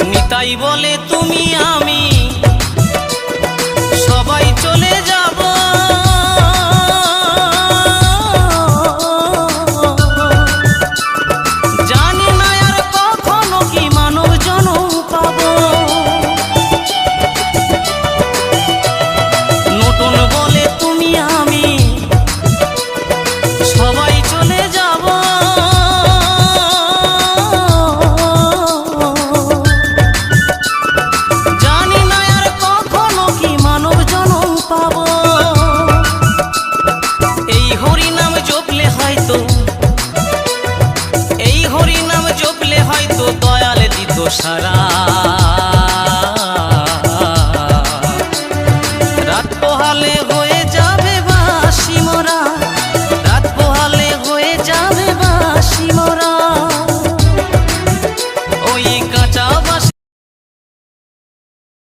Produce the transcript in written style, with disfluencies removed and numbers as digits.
নিতাই বলে তুমি আমি সবাই চলে যাব, জানি না আর কখনো কি মানব জনম পাবো। নতুন বলে তুমি আমি সবাই চলে যাব, জানি না আর কখনো কি মানব জনম পাবো। এই হরি নাম জপলে হয়তো, এই হরি নাম জপলে হয়তো দয়াল দিত সারা।